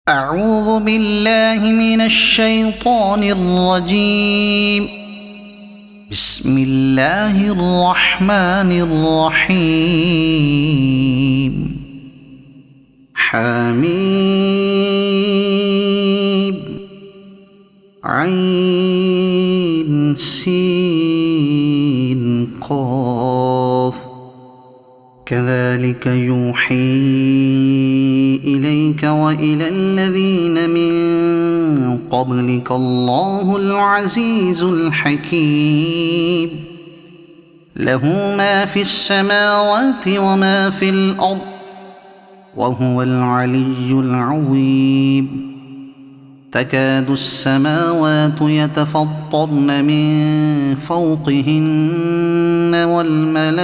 أعوذ بالله من الشيطان الرجيم. بسم الله الرحمن الرحيم. حميم عين سين قاف كذلك يوحي إليك وإلى الذين من قبلك الله العزيز الحكيم. له ما في السماوات وما في الأرض وهو العلي العظيم. تكاد السماوات يتفطرن من فوقهن والملائكة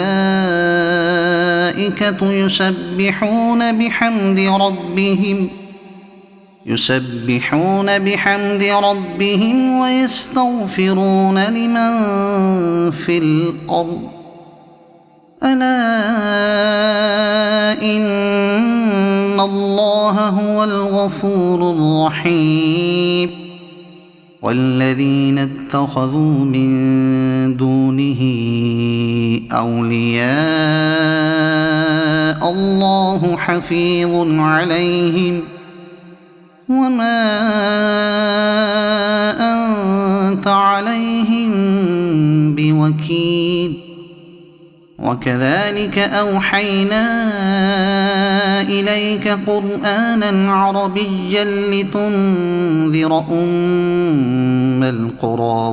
يسبحون بحمد ربهم ويستغفرون لمن في الأرض. ألا إن الله هو الغفور الرحيم. والذين اتخذوا من دونه أولياء الله حفيظ عليهم وما أنت عليهم بوكيل. وكذلك أوحينا إليك قرآنا عربيا لتنذر أم القرى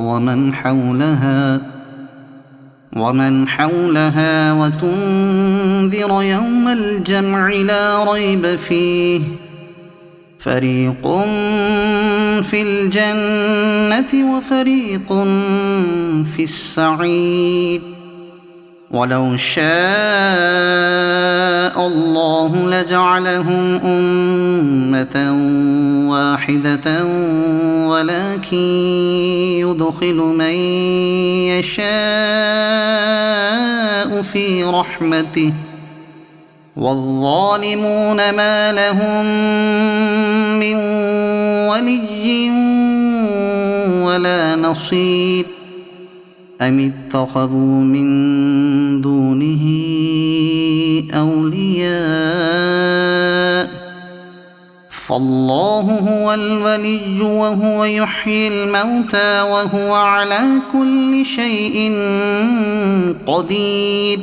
ومن حولها وتنذر يوم الجمع لا ريب فيه. فريق في الجنة وفريق في السعير. ولو شاء الله لجعلهم أمة واحدة ولكن يدخل من يشاء في رحمته والظالمون ما لهم من ولي ولا نصير. أم اتخذوا من دونه أولياء فالله هو الولي وهو يحيي الموتى وهو على كل شيء قدير.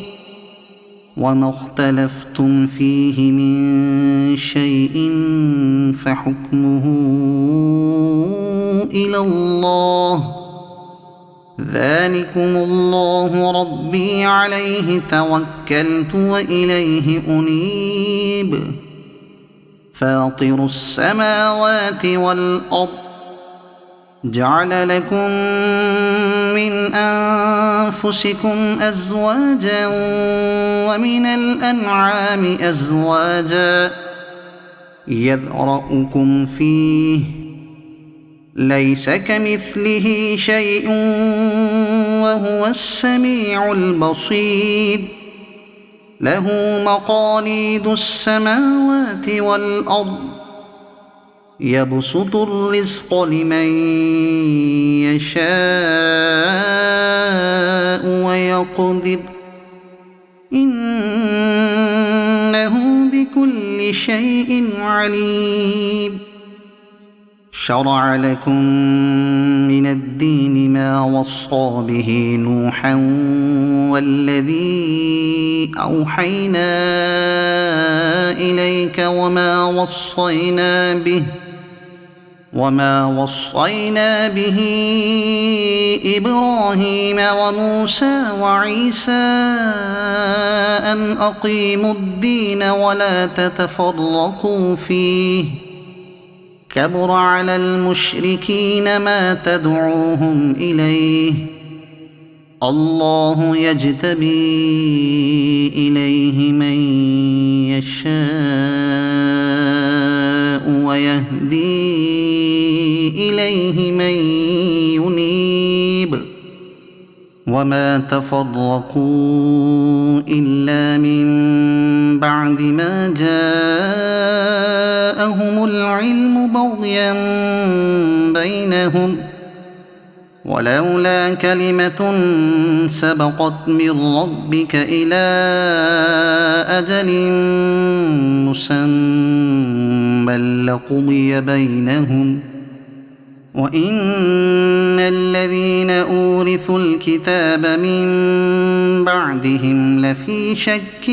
وما اختلفتم فيه من شيء فحكمه إلى الله. ذلكم الله ربي عليه توكلت وإليه أنيب. فاطر السماوات والأرض جعل لكم من أنفسكم أزواجا ومن الأنعام أزواجا يذرأكم فيه ليس كمثله شيء وهو السميع البصير. له مقاليد السماوات والأرض يبسط الرزق لمن يشاء ويقدر إنه بكل شيء عليم. شرع لكم من الدين ما وصى به نوحا والذي أوحينا إليك وما وصينا به إبراهيم وموسى وعيسى أن أقيموا الدين ولا تتفرقوا فيه. كبر على المشركين ما تدعوهم إليه. الله يجتبي إليه من يشاء ويهدي إليه من ينيب. وما تفرقوا إلا من بعد ما جاءهم العلم بغيا بينهم ولولا كلمة سبقت من ربك إلى أجل مسمى لقضي بينهم وإن الذين أورثوا الكتاب من بعدهم لفي شك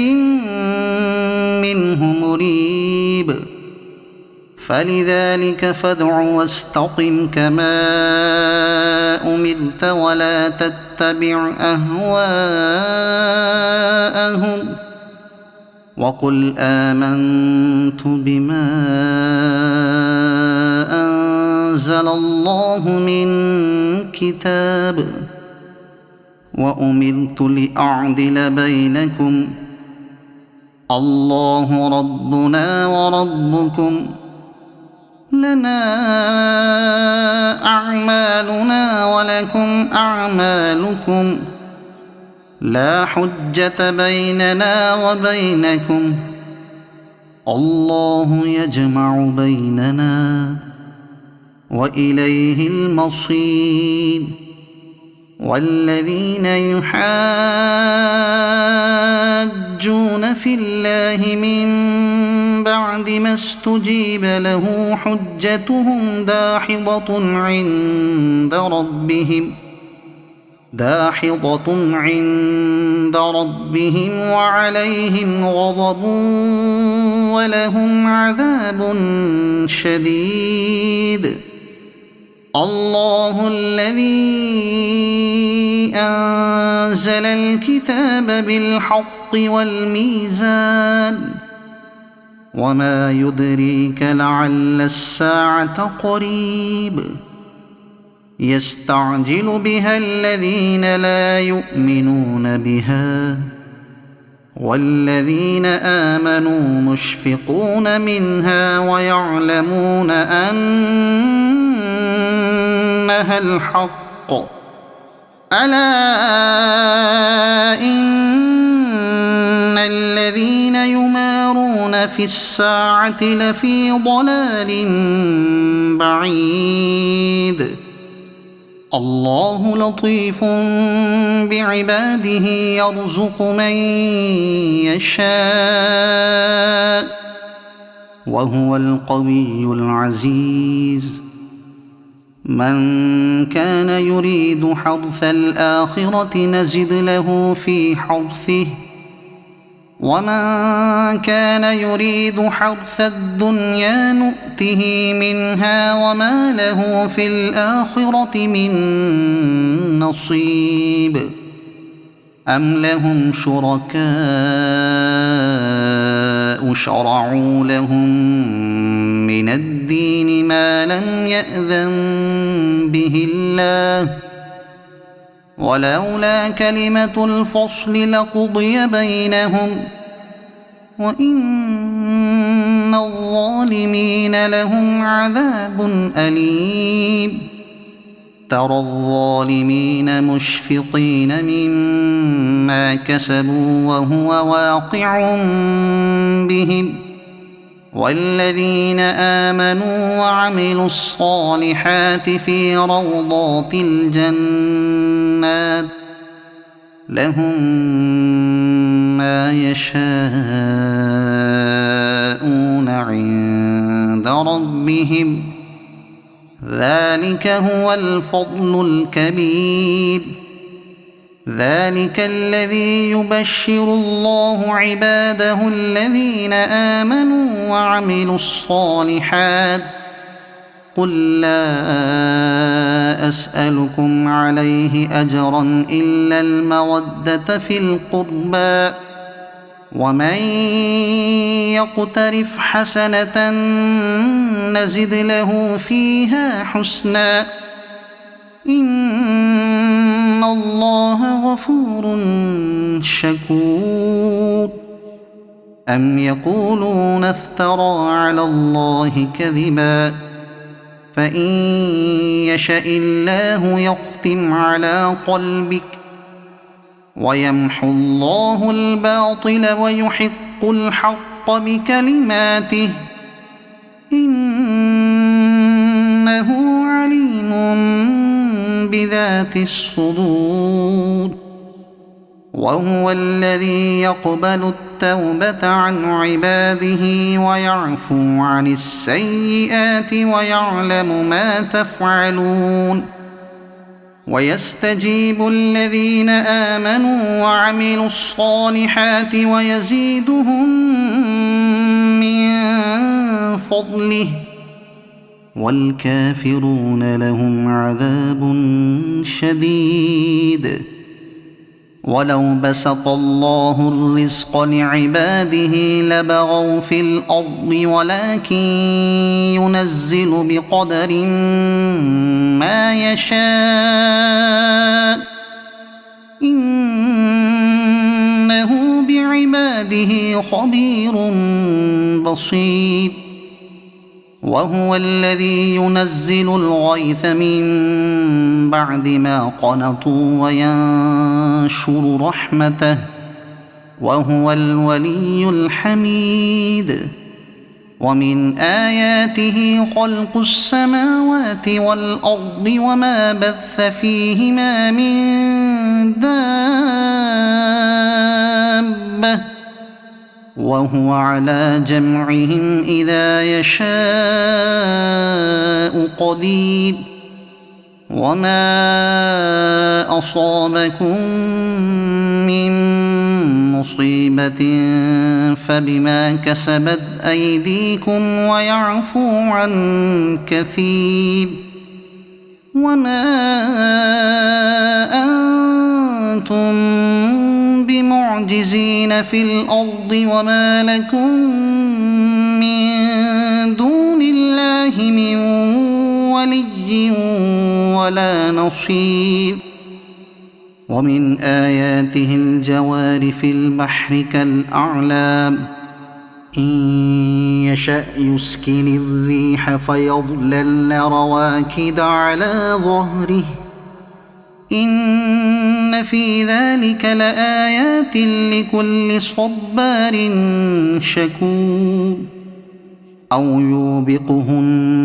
منه مريب فلذلك فادع واستقم كما أمرت ولا تتبع أهواءهم وقل آمنت بما أنزل الله من كتاب وأمرت لأعدل بينكم الله ربنا وربكم لنا أعمالنا ولكم أعمالكم لا حجة بيننا وبينكم الله يجمع بيننا وإليه المصير والذين يحاجون في الله من بعد ما استجيب له حجتهم داحضة عند ربهم وعليهم غضب ولهم عذاب شديد الله الذي أنزل الكتاب بالحق والميزان وما يدريك لعل الساعة قريب يستعجل بها الذين لا يؤمنون بها والذين آمنوا مشفقون منها ويعلمون أنها الحق ألا إن الذين يمارون في الساعة لفي ضلال بعيد الله لطيف بعباده يرزق من يشاء وهو القوي العزيز من كان يريد حرث الآخرة نزد له في حرثه ومن كان يريد حرث الدنيا نؤته منها وما له في الآخرة من نصيب أم لهم شركاء شرعوا لهم من الدين ما لم يأذن به الله ولولا كلمة الفصل لقضي بينهم وإن الظالمين لهم عذاب أليم ترى الظالمين مشفقين مما كسبوا وهو واقع بهم والذين آمنوا وعملوا الصالحات في روضات الجنات لهم ما يشاءون عند ربهم ذلك هو الفضل الكبير ذلك الذي يبشر الله عباده الذين آمنوا وعملوا الصالحات قل لا أسألكم عليه أجرا إلا المودة في القربى ومن يقترف حسنة نزد له فيها حسنا إن الله غفور شكور أم يقولون افترى على الله كذبا فإن يشأ الله يختم على قلبك ويمحو الله الباطل ويحق الحق بكلماته إنه عليم بذات الصدور وهو الذي يقبل التوبة عن عباده ويعفو عن السيئات ويعلم ما تفعلون ويستجيب الذين آمنوا وعملوا الصالحات ويزيدهم من فضله والكافرون لهم عذاب شديد ولو بسط الله الرزق لعباده لبغوا في الأرض ولكن ينزل بقدر ما يشاء إنه بعباده خبير بصير وهو الذي ينزل الغيث من بعد ما قنطوا وينشر رحمته وهو الولي الحميد ومن آياته خلق السماوات والأرض وما بث فيهما من دابة وهو على جمعهم إذا يشاء قدير وما أصابكم من مصيبة فبما كسبت أيديكم ويعفو عن كثير وما أنتم بمعجزين في الأرض وما لكم من دون الله من ولي ولا نصير ومن آياته الجوار في البحر كالأعلام إن يشأ يسكن الريح فيظللن رواكد على ظهره إن في ذلك لآيات لكل صبار شكور أو يوبقهن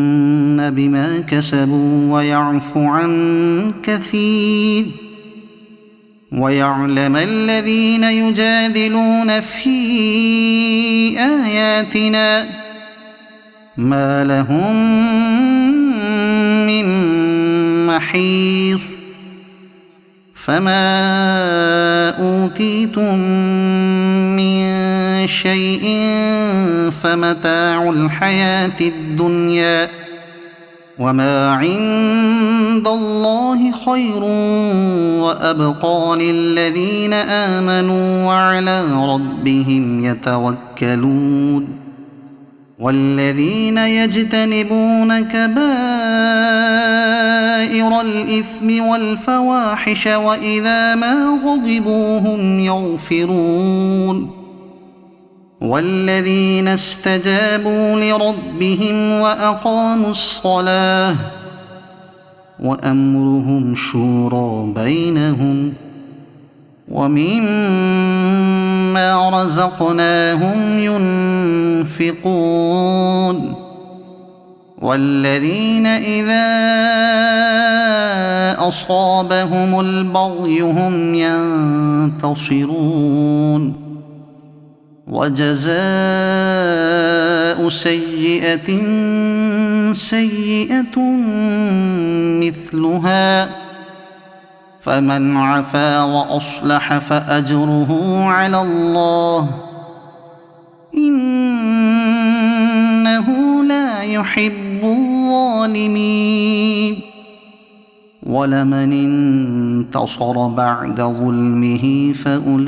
بما كسبوا ويعفو عن كثير ويعلم الذين يجادلون في آياتنا ما لهم من محيص فما أوتيتم من شيء فمتاع الحياة الدنيا وما عند الله خير وأبقى للذين آمنوا وعلى ربهم يتوكلون والذين يجتنبون كبائر الإثم والفواحش وإذا ما غضبوا هم يغفرون والذين استجابوا لربهم وأقاموا الصلاة وأمرهم شورى بينهم ومما رزقناهم ينفقون والذين إذا أصابهم البغي هم ينتصرون وجزاء سيئة سيئة مثلها فمن عفا وأصلح فأجره على الله إنه لا يحب الظالمين ولمن انتصر بعد ظلمه فأولئك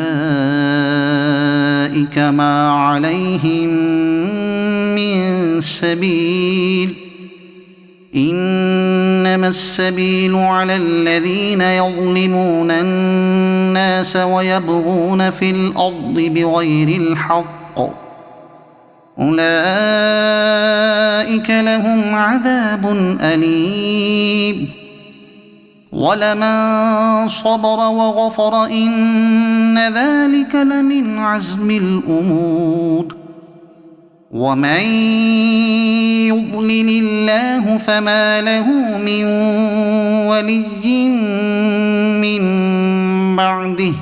ما عليهم من سبيل إنما السبيل على الذين يظلمون الناس ويبغون في الأرض بغير الحق أولئك لهم عذاب أليم ولمن صبر وغفر إن ذلك لمن عزم الأمور ومن يضلل الله فما له من ولي من بعده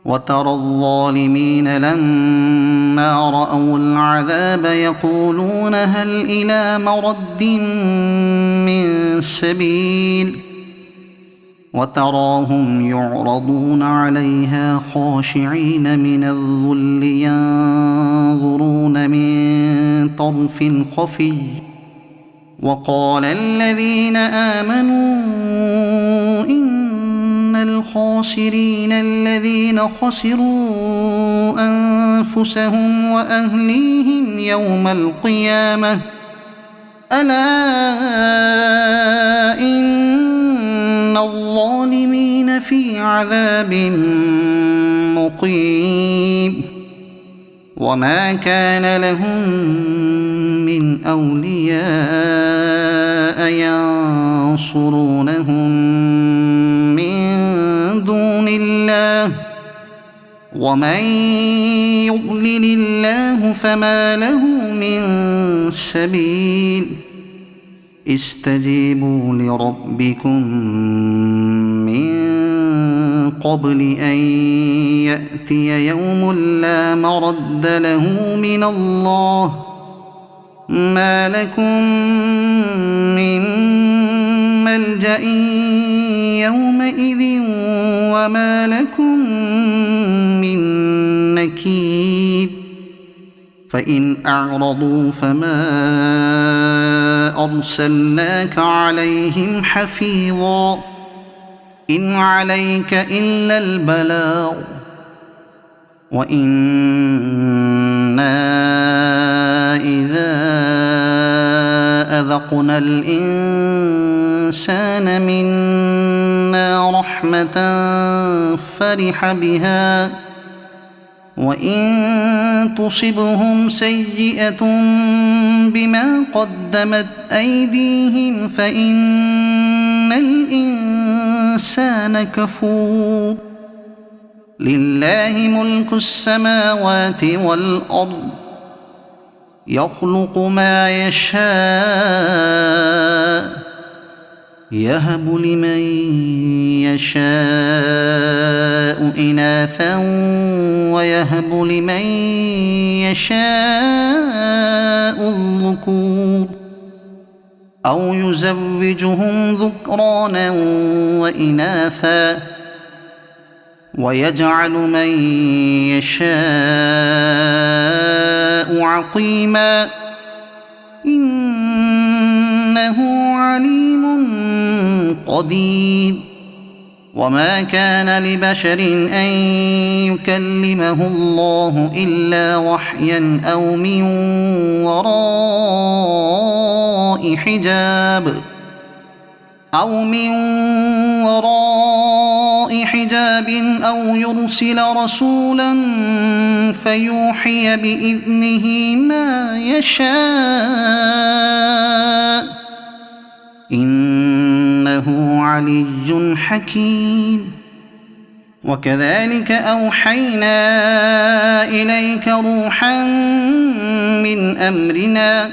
وترى الظالمين لما رأوا العذاب يقولون هل إلى مرد من سبيل وتراهم يعرضون عليها خاشعين من الذل ينظرون من طرف خفي وقال الذين آمنوا إن الخاسرين الذين خسروا أنفسهم وأهليهم يوم القيامة ألا إن الظالمين في عذاب مقيم وما كان لهم من أولياء ينصرونهم من دون الله ومن يضلل الله فما له من سبيل استجيبوا لربكم من قبل أن يأتي يوم لا مرد له من الله ما لكم من ملجأ يومئذ وما لكم من نكير فإن أعرضوا فما أرسلناك عليهم حفيظا إن عليك إلا البلاغ وإنا إذا أذقنا الإنسان منا رحمة فرح بها وإن تصبهم سيئة بما قدمت أيديهم فإن الإنسان كفور لله ملك السماوات والأرض يخلق ما يشاء يهب لمن يشاء إناثا ويهب لمن يشاء الذكور أو يزوجهم ذكرانا وإناثا ويجعل من يشاء عقيما إنه عليم قدير وما كان لبشر أن يكلمه الله إلا وحيا أو من وراء حجاب أو يرسل رسولا فيوحي بإذنه ما يشاء إنه علي حكيم وكذلك أوحينا إليك روحا من أمرنا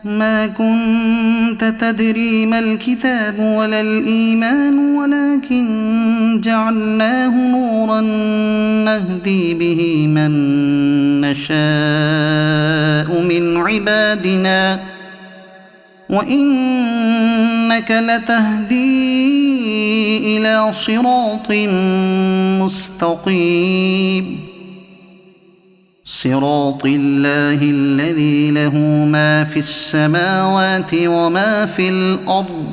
ما كنت تدري ما الكتاب ولا الإيمان ولكن جعلناه نورا نهدي به من نشاء من عبادنا وإنك لتهدي إلى صراط مستقيم صراط الله الذي له ما في السماوات وما في الأرض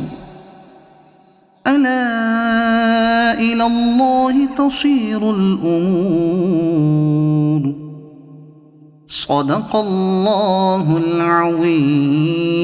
ألا إلى الله تصير الأمور صدق الله العظيم.